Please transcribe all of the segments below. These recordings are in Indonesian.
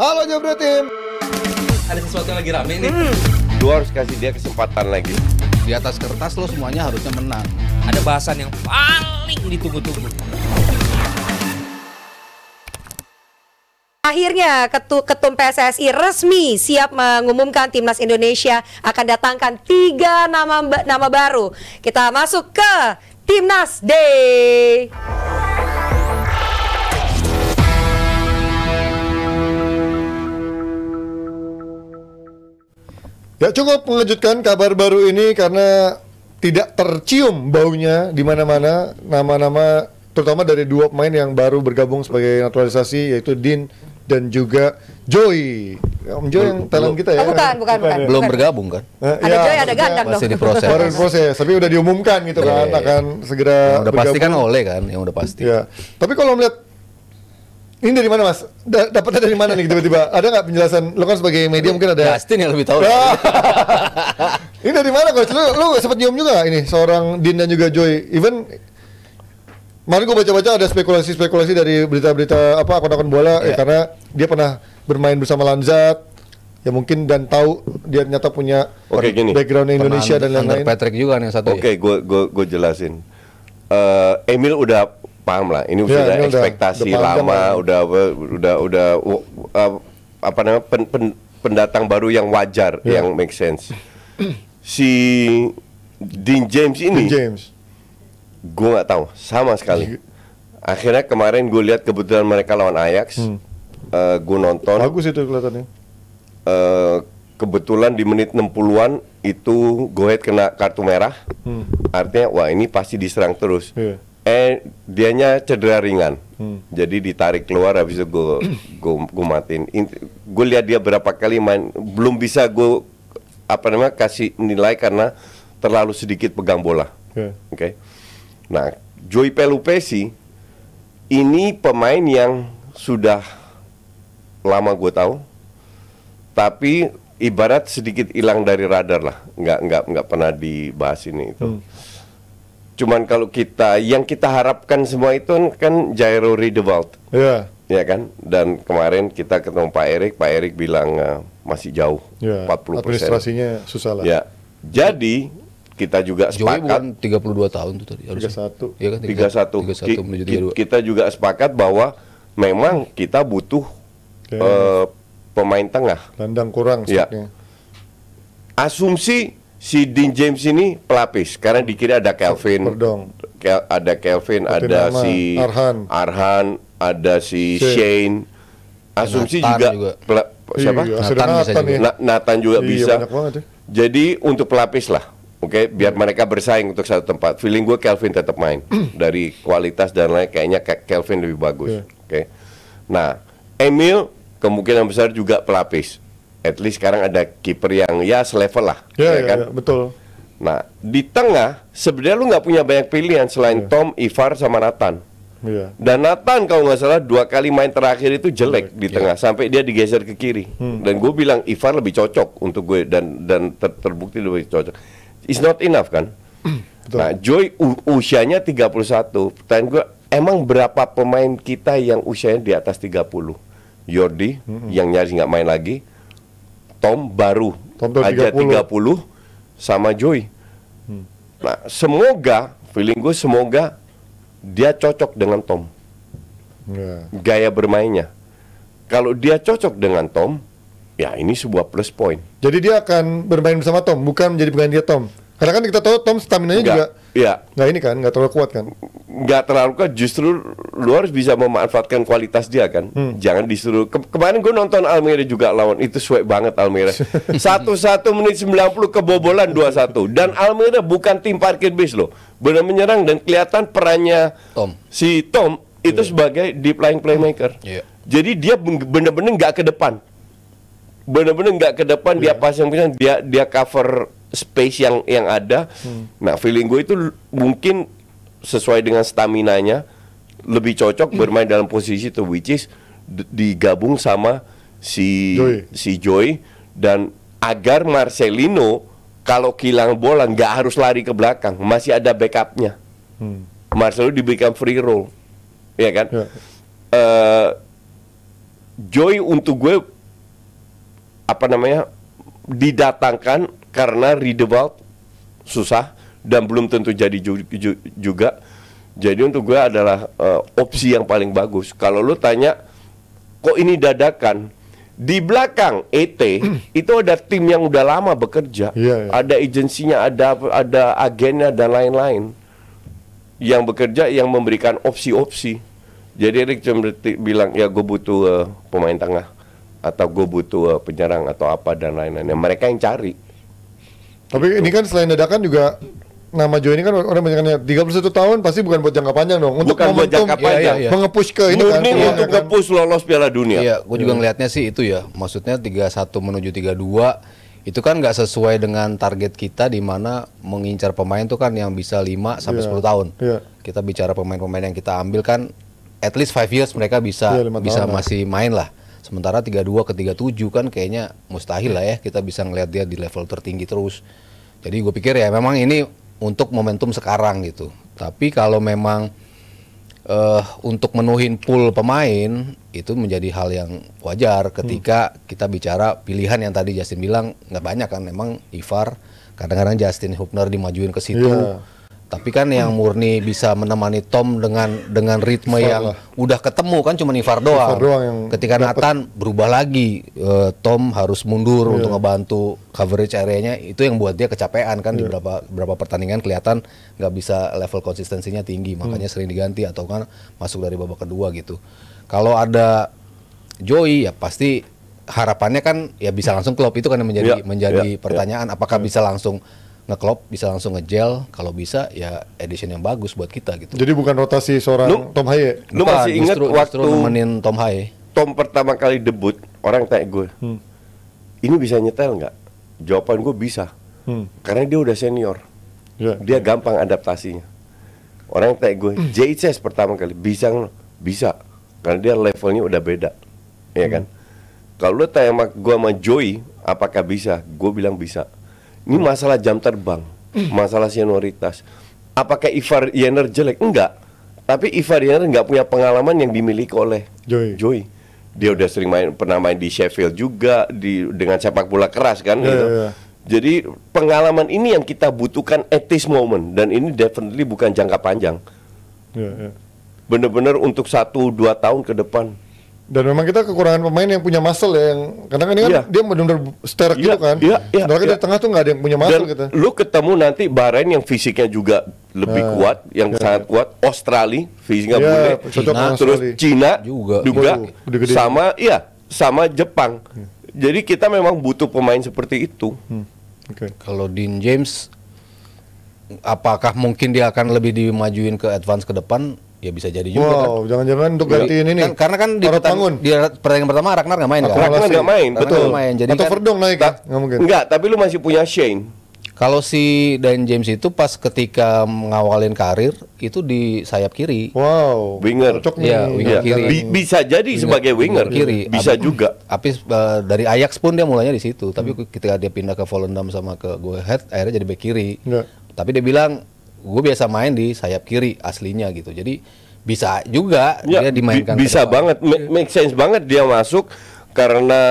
Halo Jabra Tim. Ada sesuatu yang lagi rame nih. Lu harus kasih dia kesempatan lagi. Di atas kertas lo semuanya harusnya menang. Ada bahasan yang paling ditunggu-tunggu. Akhirnya Ketum PSSI resmi siap mengumumkan Timnas Indonesia akan datangkan 3 nama baru. Kita masuk ke Timnas Day. Ya cukup mengejutkan kabar baru ini karena tidak tercium baunya di mana-mana nama-nama terutama dari 2 pemain yang baru bergabung sebagai naturalisasi yaitu Dean dan juga Joy. Om Joy yang talent kita ya. Bukan. Belum bergabung kan? Ada Ya, Joy, ada Gandang dong. Masih diproses. baru proses, tapi udah diumumkan gitu kan akan segera Yang udah pasti kan bergabung. oleh kan, yang udah pasti. Ya. Tapi kalau melihat ini dari mana Mas? Dapatnya dari mana nih tiba-tiba? Ada nggak penjelasan? Lo kan sebagai media mungkin ada. Justin yang lebih tahu. Ini dari mana Coach? Lu sempet nyium juga nggak ini seorang Dean dan juga Joy? Even kemarin gue baca-baca ada spekulasi dari berita-berita akun-akun bola karena dia pernah bermain bersama Lanzat ya mungkin dan tahu dia ternyata punya background Indonesia dan lain-lain. Patrick juga nih yang satu. Gue jelasin. Emil udah paham lah. Ini sudah ekspektasi lama, udah pendatang baru yang wajar, yang make sense. Si Dean James ini, gue nggak tahu sama sekali. Akhirnya kemarin gue lihat kebetulan mereka lawan Ajax, gue nonton. Bagus itu kelihatannya. Kebetulan di menit 60-an itu Gohet kena kartu merah, artinya wah ini pasti diserang terus. Dianya cedera ringan, jadi ditarik keluar habis itu gue matiin. Gue lihat dia berapa kali main, belum bisa gue kasih nilai karena terlalu sedikit pegang bola. Oke. Nah, Joy Pelupesi ini pemain yang sudah lama gue tahu, tapi ibarat sedikit hilang dari radar lah, nggak pernah dibahas ini itu. Cuman kalau yang kita harapkan semua itu kan Jairo Riedewald, ya kan. Dan kemarin kita ketemu Pak Erik bilang masih jauh, 40%. Administrasinya susah lah. Ya, jadi kita juga sepakat. Joey bukan 32 tahun tuh tadi harusnya. 31. Iya kan? 31 menuju 32. Kita juga sepakat bahwa memang kita butuh pemain tengah. Landang kurang stoknya. Asumsi si Dean James ini pelapis karena di kiri ada Kelvin, ada si Arhan, ada si Shane. Asumsi juga siapa? Nathan juga bisa. Jadi untuk pelapis lah, biar mereka bersaing untuk satu tempat. Feeling gue Kelvin tetap main dari kualitas dan lain kayaknya Kelvin lebih bagus. Nah, Emil kemungkinan besar juga pelapis. At least sekarang ada kiper yang selevel lah, kan? Betul. Nah, di tengah sebenarnya lu nggak punya banyak pilihan selain Tom, Ivar sama Nathan. Dan Nathan kalau nggak salah 2 kali main terakhir itu jelek di tengah sampai dia digeser ke kiri. Dan gue bilang Ivar lebih cocok untuk gue dan terbukti lebih cocok. It's not enough kan? Nah, Joy usianya 31. Pertanyaan gue, emang berapa pemain kita yang usianya di atas 30? Jordi yang nyaris nggak main lagi. Tom baru aja 30 sama Joy. Nah, semoga dia cocok dengan Tom. Gaya bermainnya. Kalau dia cocok dengan Tom, ya ini sebuah plus point. Jadi dia akan bermain bersama Tom, bukan menjadi pengganti Tom. Karena kan kita tahu Tom stamina-nya juga nggak terlalu kuat kan? Nggak terlalu kuat, justru lu harus bisa memanfaatkan kualitas dia kan. Jangan disuruh. Kemarin gue nonton Almere juga lawan, itu suek banget Almere. 1-1 menit 90 kebobolan 2-1. Dan Almere bukan tim parkir bis loh. Benar menyerang dan kelihatan perannya si Tom itu sebagai deep line playmaker. Jadi dia benar-benar nggak ke depan. Dia pasang dia cover space yang ada. Nah, feeling gue itu mungkin sesuai dengan staminanya lebih cocok bermain dalam posisi itu, which is digabung sama si Joy dan agar Marcelino kalau kehilangan bola nggak harus lari ke belakang, masih ada backupnya. Marcelo diberikan free roll, ya kan? Joy untuk gue didatangkan karena Riedewald susah dan belum tentu jadi juga. Jadi untuk gue adalah opsi yang paling bagus. Kalau lu tanya kok ini dadakan, di belakang ET itu ada tim yang udah lama bekerja, ada agensinya, ada agennya dan lain-lain yang bekerja, yang memberikan opsi-opsi. Jadi Erik cuma bilang ya gue butuh pemain tengah atau gue butuh penyerang atau apa dan lain-lain. Mereka yang cari. Tapi ini kan selain dadakan juga nama Joe ini kan orang banyaknya 31 tahun pasti bukan buat jangka panjang dong. Untuk bukan buat jangka panjang, mengepush ke ini kan. Untuk ngepush lolos Piala Dunia. Iya, gue juga ngelihatnya sih itu ya. Maksudnya 31 menuju 32 itu kan nggak sesuai dengan target kita di mana mengincar pemain tuh kan yang bisa 5 sampai 10 tahun. Kita bicara pemain-pemain yang kita ambil kan at least 5 years mereka bisa masih main lah. Sementara 32 ke 37 kan kayaknya mustahil lah ya kita bisa ngelihat dia di level tertinggi terus. Jadi gue pikir ya memang ini untuk momentum sekarang gitu. Tapi kalau memang untuk menuhin pool pemain itu menjadi hal yang wajar ketika kita bicara pilihan yang tadi Justin bilang nggak banyak kan. Memang Ivar, kadang-kadang Justin Hubner dimajuin ke situ. Tapi kan yang murni bisa menemani Tom dengan ritme yang udah ketemu kan cuma Ivar doang. Ketika Nathan berubah lagi, Tom harus mundur untuk ngebantu coverage areanya, itu yang buat dia kecapean kan di beberapa pertandingan kelihatan nggak bisa level konsistensinya tinggi, makanya sering diganti atau kan masuk dari babak kedua gitu. Kalau ada Joey ya pasti harapannya kan ya bisa langsung klop, itu kan yang menjadi pertanyaan, apakah bisa langsung ngeklop, bisa langsung ngegel, kalau bisa ya edition yang bagus buat kita gitu. Jadi bukan rotasi seorang Tom Haye. Lu masih ingat waktu nemenin Tom Haye? Tom pertama kali debut, orang tanya gue, ini bisa nyetel nggak? Jawaban gue bisa, karena dia udah senior, dia gampang adaptasinya. Orang tanya gue, JHS pertama kali bisa, karena dia levelnya udah beda, ya kan? Kalau lu tanya gue sama Joey, apakah bisa? Gue bilang bisa. Ini masalah jam terbang, masalah senioritas. Apakah Ivar Jenner jelek? Enggak. Tapi Ivar Jenner nggak punya pengalaman yang dimiliki oleh Joey. Dia udah sering pernah main di Sheffield juga, dengan sepak bola keras kan gitu. Jadi pengalaman ini yang kita butuhkan at this moment, dan ini definitely bukan jangka panjang. Bener-bener untuk 1-2 tahun ke depan. Dan memang kita kekurangan pemain yang punya muscle ya, yang kadang ini kan dia benar-benar sterk gitu kan. Padahal di tengah tuh nggak ada yang punya muscle gitu. Lu ketemu nanti Bahrain yang fisiknya juga lebih kuat, yang sangat kuat. Australia fisiknya boleh. Terus Cina juga sama Jepang. Jadi kita memang butuh pemain seperti itu. Kalau Dean James, apakah mungkin dia akan lebih dimajuin ke advance ke depan? Ya bisa jadi juga kan. Jangan-jangan untuk gantiin ini. Karena kan di pertandingan pertama Ragnar nggak main kan. Ragnar nggak main, betul. Jadi atau Verdong naik kan? Nggak mungkin. Enggak, tapi lu masih punya Shane. Kalau si Dan James itu pas ketika mengawalin karir itu di sayap kiri. Winger. Winger kiri. Bisa jadi sebagai winger kiri. Bisa juga. Tapi dari Ajax pun dia mulainya di situ. Tapi ketika dia pindah ke Volendam sama ke Go Ahead, akhirnya jadi bek kiri. Tapi dia bilang, gue biasa main di sayap kiri aslinya gitu. Jadi bisa juga dia dimainkan. Bisa banget, make sense banget dia masuk karena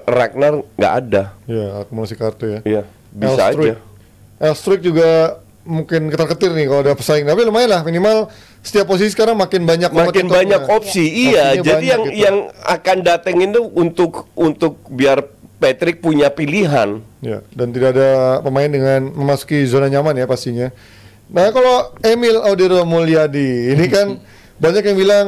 Ragnar nggak ada. Akumulasi kartu ya. Iya, bisa aja. Elstruik juga mungkin ketar-ketir nih kalau ada pesaing. Tapi lumayan lah, minimal setiap posisi sekarang makin banyak opsi. Iya, jadi yang akan datengin tuh untuk biar Patrick punya pilihan. Dan tidak ada pemain dengan memasuki zona nyaman ya pastinya. Nah kalau Emil Audero Mulyadi ini kan banyak yang bilang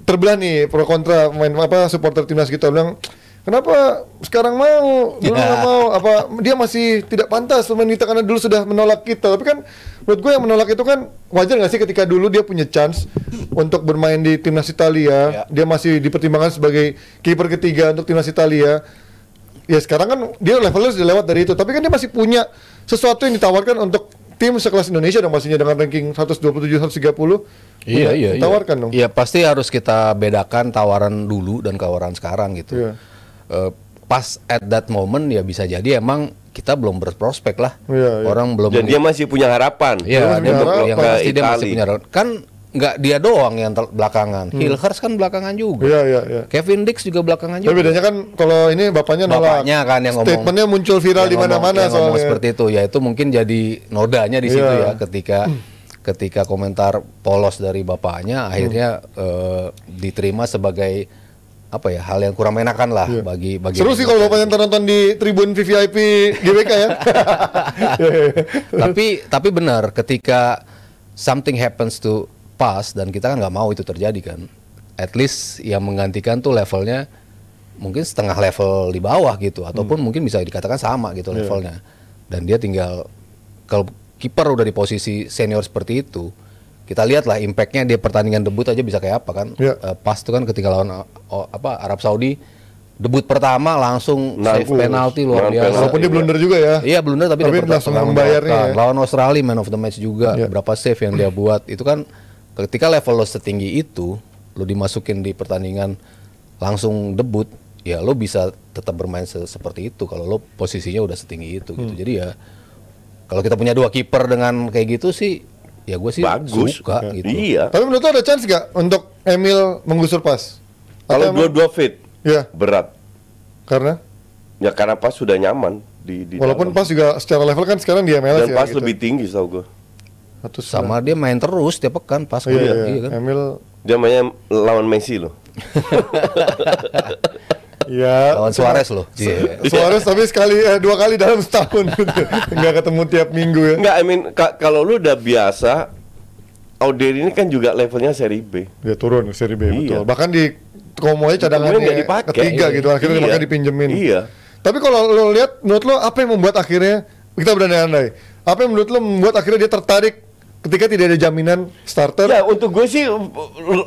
terbelah nih pro kontra pemain supporter timnas kita bilang kenapa sekarang mau dulu nggak mau dia masih tidak pantas pemain kita karena dulu sudah menolak kita. Tapi kan menurut gue yang menolak itu kan wajar nggak sih ketika dulu dia punya chance untuk bermain di timnas Italia, dia masih dipertimbangkan sebagai kiper ketiga untuk timnas Italia. Ya sekarang kan dia levelnya sudah lewat dari itu, tapi kan dia masih punya sesuatu yang ditawarkan untuk tim sekelas Indonesia dong, pastinya dengan ranking 127 130. Iya. Ditawarkan dong. Iya, pasti harus kita bedakan tawaran dulu dan tawaran sekarang gitu. Pas at that moment ya bisa jadi emang kita belum berprospek lah. Orang belum. Dan dia masih punya harapan. Iya, dia masih punya harapan. Kan nggak dia doang yang belakangan. Hilhers kan belakangan juga. Iya. Kevin Dix juga belakangan Tapi juga. bedanya kan kalau ini bapaknya nolak. Bapaknya kan yang ngomong. Statementnya muncul viral di mana-mana yang ngomong soalnya. seperti itu. Ya itu mungkin jadi nodanya di situ ya ketika komentar polos dari bapaknya akhirnya diterima sebagai apa ya, hal yang kurang menyenangkan lah bagi Seru sih kalau bapaknya nonton di tribun VVIP GBK ya. Tapi benar, ketika something happens to pass dan kita kan nggak mau itu terjadi kan, at least yang menggantikan tuh levelnya mungkin setengah level di bawah gitu, ataupun mungkin bisa dikatakan sama gitu levelnya, dan dia tinggal, kalau kiper udah di posisi senior seperti itu, kita lihat lah impactnya dia pertandingan debut aja bisa kayak apa kan. Pas itu kan ketika lawan Arab Saudi, debut pertama langsung save penalti luar biasa. Walaupun dia blunder juga ya. Iya blunder tapi dia langsung membayarnya. Lawan Australia man of the match juga, berapa save yang dia buat. Itu kan ketika level lo setinggi itu, lo dimasukin di pertandingan langsung debut, ya lo bisa tetap bermain seperti itu kalau lo posisinya udah setinggi itu gitu. Jadi ya kalau kita punya dua kiper dengan kayak gitu sih, ya gue sih bagus. Suka gitu. Iya. Tapi menurut lo ada chance gak untuk Emil menggusur Pas? Kalau dua-dua fit, berat. Karena? Ya karena Pas sudah nyaman di walaupun dalam. Pas juga secara level kan sekarang di MLS dan ya. Pas gitu. lebih tinggi tau gue. Sama dia main terus tiap pekan Pas. Iya kan? Emil Dia mainnya lawan Messi loh. ya, lawan Suarez loh. Suarez tapi dua kali dalam setahun gitu. Nggak ketemu tiap minggu ya. Enggak, I mean kalau lu udah biasa, Auder ini kan juga levelnya seri B. Dia turun ke seri B Iya. betul. Bahkan di Komonya cadangannya nggak dipakai. ketiga gitu, akhirnya Iya. makanya dipinjemin. Iya. Tapi kalau lo lihat, menurut lo apa yang membuat akhirnya kita berandai-andai? Apa yang menurut lo membuat akhirnya dia tertarik ketika tidak ada jaminan starter? Ya untuk gue sih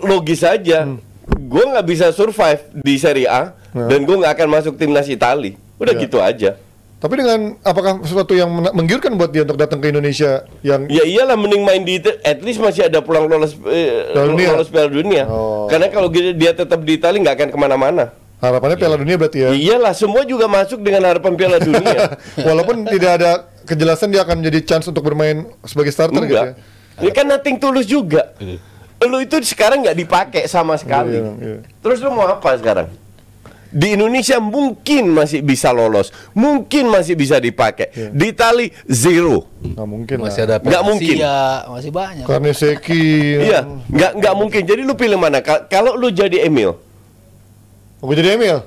logis aja. Gue nggak bisa survive di Serie A dan gue nggak akan masuk timnas Itali. Udah gitu aja. Tapi dengan apakah sesuatu yang menggiurkan buat dia untuk datang ke Indonesia yang Ya iyalah, mending main di at least masih ada peluang lolos Piala Dunia. Karena kalau dia tetap di Itali nggak akan kemana-mana. harapannya Piala Dunia berarti ya? Iyalah, semua juga masuk dengan harapan Piala Dunia. Walaupun tidak ada kejelasan dia akan menjadi chance untuk bermain sebagai starter gitu ya? Ini kan nothing tulus juga. Lu itu sekarang nggak dipakai sama sekali. Terus lu mau apa sekarang? Di Indonesia mungkin masih bisa lolos, mungkin masih bisa dipakai. Di Itali zero. Nggak mungkin Masih lah. ada Nggak mungkin. masih banyak. Karneseki. Iya, nggak mungkin. Jadi lu pilih mana? Kalau lu jadi Emil, Gue jadi Emil.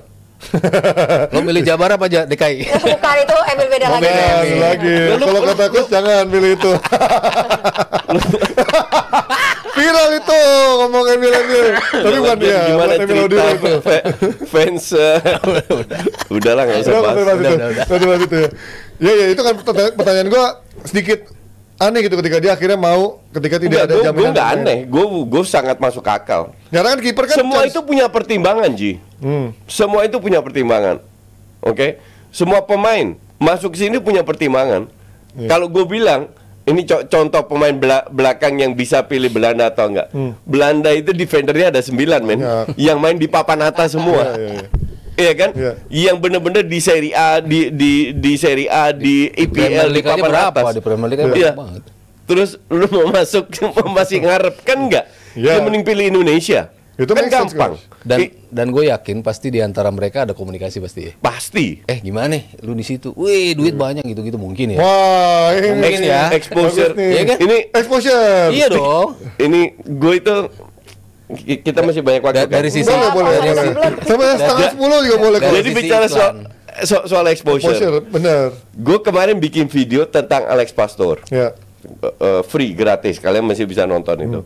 Lo milih Jabar apa DKI? Bukan, itu Emil beda lagi. Bukan lagi. Kalau kata coach jangan pilih itu. Viral itu ngomong Emil. Tapi bukan dia. gimana bukan Emil cerita Audiro itu. fans? Udahlah, nggak usah bahas. Bahas itu ya. Ya itu kan pertanyaan gue sedikit aneh gitu ketika dia akhirnya mau ketika tidak ada jaminan. Gue nggak aneh, gue sangat masuk akal. Karena kan kiper kan Semua itu punya pertimbangan, Ji. Semua itu punya pertimbangan. Oke? Semua pemain masuk sini punya pertimbangan. Kalau gue bilang ini contoh pemain belakang yang bisa pilih Belanda atau enggak. Belanda itu defendernya ada 9 men, yang main di papan atas semua. Iya kan? Yang bener-bener di Serie A, di Serie A, di IPL, di papan atas. Di Premier League Iya. Terus lu mau masuk masih ngarep kan enggak? Ya mending pilih Indonesia. Itu kan make sense, gampang. Dan gue yakin pasti di antara mereka ada komunikasi pasti ya. Pasti. Gimana nih lu di situ? Wih, duit banyak gitu-gitu mungkin ya. Wah, ini Mungkin ya. Exposure. Iya kan? Ini exposure. Iya dong. ini gue itu kita masih banyak waktu kan? Dari sisi Boleh. Sampai setengah 10 juga boleh kok. Jadi sisi bicara iklan. soal exposure. Bener. Gue kemarin bikin video tentang Alex Pastor. Ya. Free, gratis, kalian masih bisa nonton itu.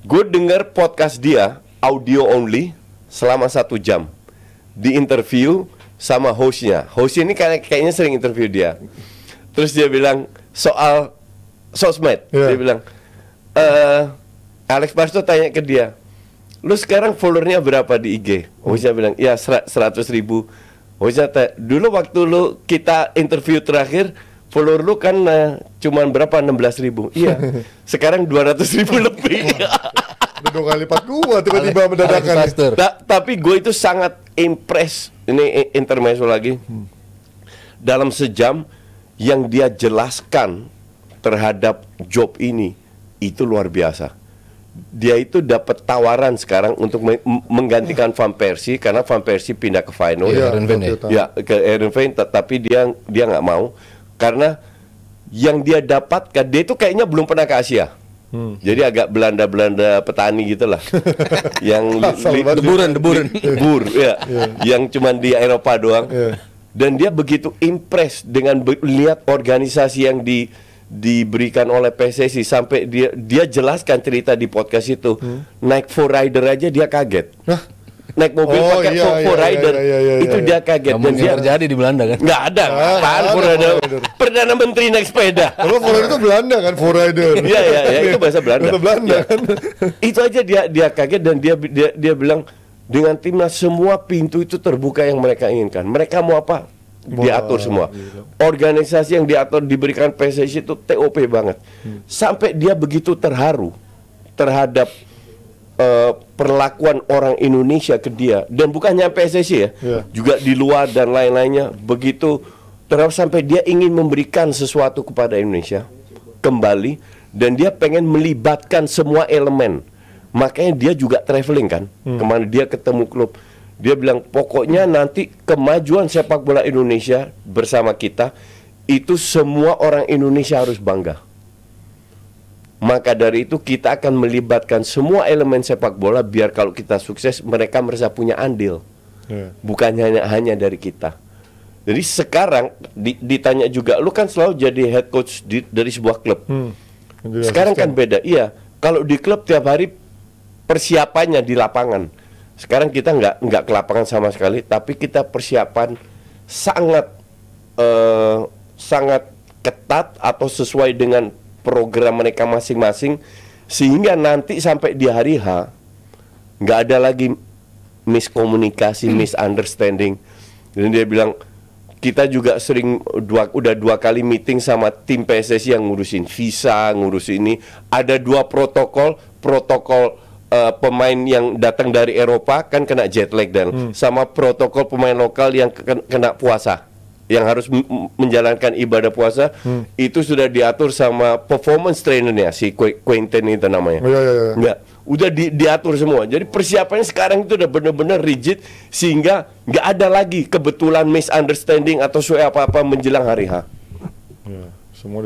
Gue denger podcast dia audio only selama 1 jam. Di interview sama hostnya. Hostnya ini kayaknya sering interview dia. Terus dia bilang soal sosmed. Dia bilang Alex Pastor tanya ke dia, lu sekarang followernya berapa di IG? Hostnya bilang, ya 100.000. Hostnya dulu waktu kita interview terakhir follower lu kan cuman berapa, 16.000. Iya. Sekarang 200.000 lebih. Udah 2 kali lipat gua tiba-tiba mendadak. Tapi gue itu sangat impress. Ini intermezzo lagi. Dalam sejam yang dia jelaskan terhadap job ini itu luar biasa. dia itu dapat tawaran sekarang untuk menggantikan Van Persie karena Van Persie pindah ke Feyenoord. Ke Heerenveen, tapi dia nggak mau karena yang dia dapatkan, dia itu kayaknya belum pernah ke Asia. Jadi agak Belanda petani gitulah. Yang debur ya. Yang cuman di Eropa doang. Dan dia begitu impress dengan lihat organisasi yang diberikan oleh PSSI sampai dia jelaskan cerita di podcast itu. Naik 4Rider aja dia kaget. Naik mobil pakai 4Rider itu dia kaget. Dan dia terjadi di Belanda kan? Nggak ada. Apaan 4Rider? Perdana Menteri naik sepeda. Kalau 4Rider itu Belanda kan, 4Rider. Iya, itu bahasa Belanda. Bahasa Belanda kan. Itu aja dia kaget dan dia bilang dengan timnas semua pintu itu terbuka yang mereka inginkan. Mereka mau apa? Diatur semua. Organisasi yang diatur diberikan PSSI itu TOP banget. Sampai dia begitu terharu terhadap perlakuan orang Indonesia ke dia, dan bukan hanya PSSI ya, juga di luar dan lain-lainnya begitu terus sampai dia ingin memberikan sesuatu kepada Indonesia kembali, dan dia pengen melibatkan semua elemen. Makanya dia juga traveling kan, kemana dia ketemu klub. Dia bilang pokoknya nanti kemajuan sepak bola Indonesia bersama kita itu semua orang Indonesia harus bangga. Maka dari itu kita akan melibatkan semua elemen sepak bola biar kalau kita sukses mereka merasa punya andil, bukan hanya dari kita. Jadi sekarang ditanya juga, lu kan selalu jadi head coach dari sebuah klub. Sekarang kan beda, iya. Kalau di klub tiap hari persiapannya di lapangan. Sekarang kita nggak ke lapangan sama sekali, tapi kita persiapan sangat ketat atau sesuai dengan program mereka masing-masing, sehingga nanti sampai di hari H nggak ada lagi miskomunikasi, misunderstanding. Dan dia bilang kita juga sering udah 2 kali meeting sama tim PSSI yang ngurusin visa, ngurus ini. Ada 2 protokol pemain yang datang dari Eropa kan kena jet lag dan sama protokol pemain lokal yang kena puasa, yang harus menjalankan ibadah puasa. Itu sudah diatur sama performance trainernya si Quentin itu namanya. Nggak, udah diatur semua. Jadi persiapannya sekarang itu udah benar-benar rigid sehingga nggak ada lagi kebetulan misunderstanding atau soal apa-apa menjelang hari H.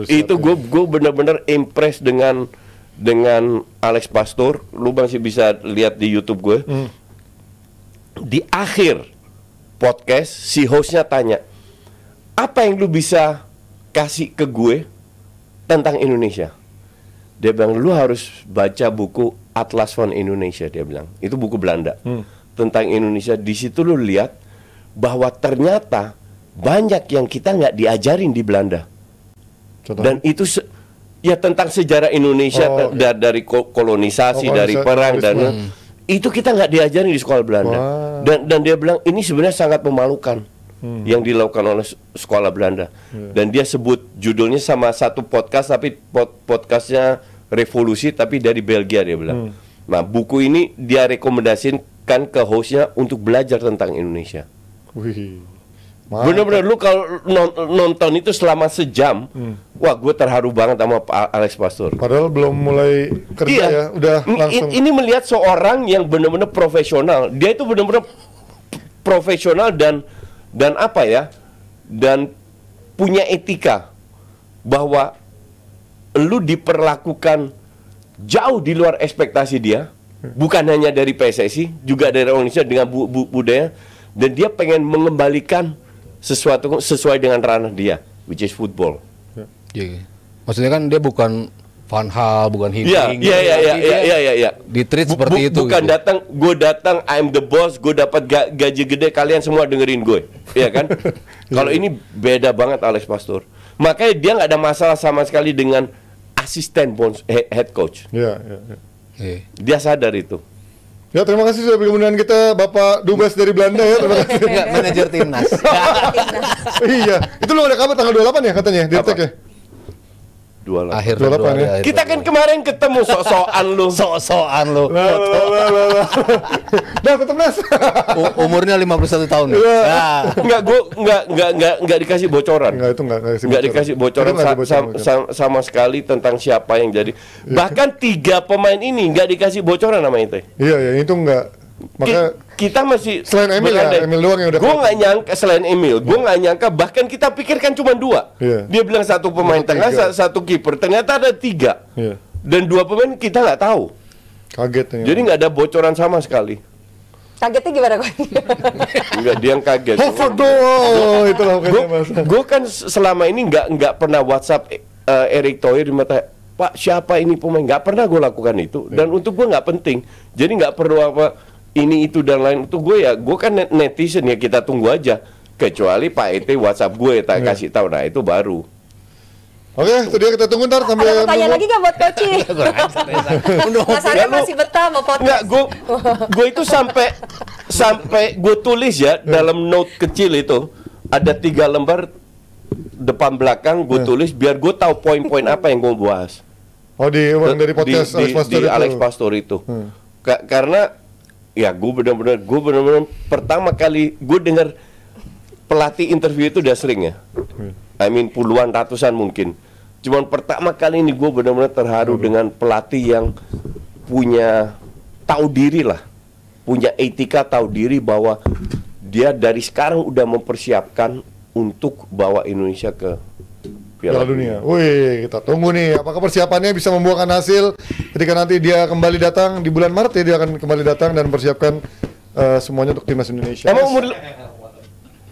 Itu gue benar-benar impress dengan Alex Pastor. Lu masih bisa lihat di YouTube gue. Di akhir podcast si hostnya tanya, apa yang lu bisa kasih ke gue tentang Indonesia? Dia bilang, lu harus baca buku Atlas van Indonesia. Dia bilang, itu buku Belanda tentang Indonesia. Di situ lu lihat bahwa ternyata banyak yang kita nggak diajarin di Belanda. Dan itu ya tentang sejarah Indonesia dari kolonisasi, dari perang dan itu kita nggak diajarin di sekolah Belanda. Dan dia bilang ini sebenarnya sangat memalukan yang dilakukan oleh sekolah Belanda. Dan dia sebut judulnya sama satu podcast, tapi podcastnya Revolusi, tapi dari Belgia dia bilang. Nah buku ini dia rekomendasikan ke hostnya untuk belajar tentang Indonesia. Bener-bener lu kalau nonton itu selama sejam, wah gue terharu banget sama Alex Pastor. Padahal belum mulai kerja ya, udah langsung. Ini melihat seorang yang benar-benar profesional. Dia itu benar-benar profesional dan apa ya, dan punya etika bahwa lu diperlakukan jauh di luar ekspektasi dia, bukan hanya dari PSSI, juga dari Indonesia dengan budaya, dan dia pengen mengembalikan sesuatu sesuai dengan ranah dia, which is football. Maksudnya kan dia bukan Van Hal, bukan Hiddink. Iya. Di-treat seperti itu. Bukan gitu. Gue datang, I'm the boss, gue dapat gaji gede, kalian semua dengerin gue, ya kan? Kalau ini beda banget Alex Pastor. Makanya dia nggak ada masalah sama sekali dengan asisten head coach. Dia sadar itu. Ya terima kasih sudah bergabung dengan kita Bapak Dubes dari Belanda ya. Terima kasih. Enggak, manajer timnas. Iya, itu lu ada kabar tanggal 28 ya katanya di tag ya? Akhir Februari ya. Kita kan kemarin ketemu sok-sokan lu. Sok-sokan lu. Dah tetap Nas. Umurnya 51 tahun. Nah. Enggak dikasih bocoran. Enggak dikasih bocoran sama sekali tentang siapa yang jadi. Bahkan 3 pemain ini enggak dikasih bocoran sama itu. Iya, itu enggak. Maka kita masih selain Emil ya, Emil doang yang udah. Gue nggak nyangka selain Emil, gue nggak nyangka bahkan kita pikirkan cuma 2. Dia bilang 1 pemain tengah, 1 kiper. Ternyata ada 3. Dan 2 pemain kita nggak tahu. Kaget. Jadi nggak ada bocoran sama sekali. Kagetnya gimana gue? Enggak, dia yang kaget. Itulah gue kan selama ini nggak pernah WhatsApp Erick Thohir di mata. Pak, siapa ini pemain? Nggak pernah gue lakukan itu. Dan untuk gue nggak penting. Jadi nggak perlu apa ini itu dan lain. Untuk gue ya, gue kan netizen ya, kita tunggu aja. Kecuali Pak Ete WhatsApp gue tak kasih tahu. Nah itu baru. Oke, itu dia, kita tunggu ntar sambil. Ada pertanyaan lagi nggak buat Koci? Mas Arya masih betah mau podcast. Enggak, gue itu sampai gue tulis ya dalam note kecil itu ada 3 lembar depan belakang gue tulis biar gue tahu poin-poin apa yang gue bahas. Oh, dari podcast di Alex Pastor itu. Karena ya gue benar-benar pertama kali gue dengar pelatih interview itu udah sering ya. I mean puluhan, ratusan mungkin. Cuman pertama kali ini gue benar-benar terharu dengan pelatih yang punya tahu diri lah, punya etika, tahu diri bahwa dia dari sekarang udah mempersiapkan untuk bawa Indonesia ke Piala Dunia. Wih, kita tunggu nih apakah persiapannya bisa membuahkan hasil ketika nanti dia kembali datang di bulan Maret ya, dia akan kembali datang dan mempersiapkan semuanya untuk timnas Indonesia.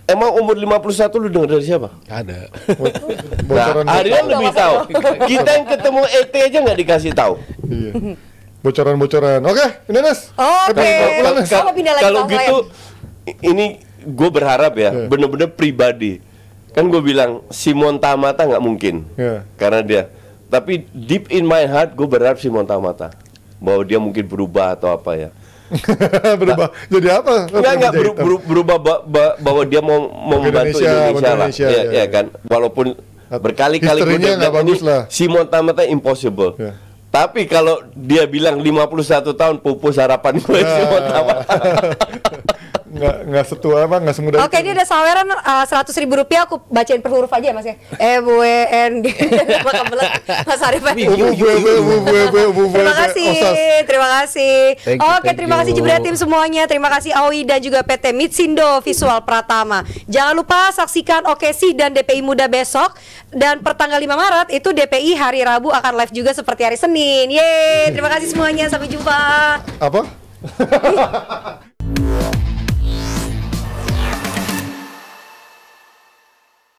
Emang umur 51 lu dengar dari siapa? Ada. Arya lebih tahu. Kita yang ketemu ET aja nggak dikasih tahu. Iya. Bocoran-bocoran. Oke, ini Nes. Oke. Kalau gitu, ini gue berharap ya, bener-bener pribadi. Kan gue bilang Simon Tamata nggak mungkin, karena dia. Tapi deep in my heart gue berharap Simon Tamata bahwa dia mungkin berubah atau apa ya. Berubah jadi apa? Enggak berubah bahwa dia mau membantu Indonesia lah. Ya kan. Walaupun berkali-kali gue bilang ini Simon Tamata impossible. Tapi kalau dia bilang 51 tahun pupus harapan gue Simon Tamata. Nggak setua apa, nggak semudah. Oke, ini ada saweran 100.000 rupiah, aku bacain per huruf aja Mas ya. EWN Mas Arif. Terima kasih. Oke, terima kasih Jebret tim semuanya. Terima kasih Awi dan juga PT Mitsindo Visual Pratama. Jangan lupa saksikan OKC dan DPI Muda besok. Dan pertanggal 5 Maret itu DPI hari Rabu akan live juga seperti hari Senin. Yeay, terima kasih semuanya. Sampai jumpa. Apa?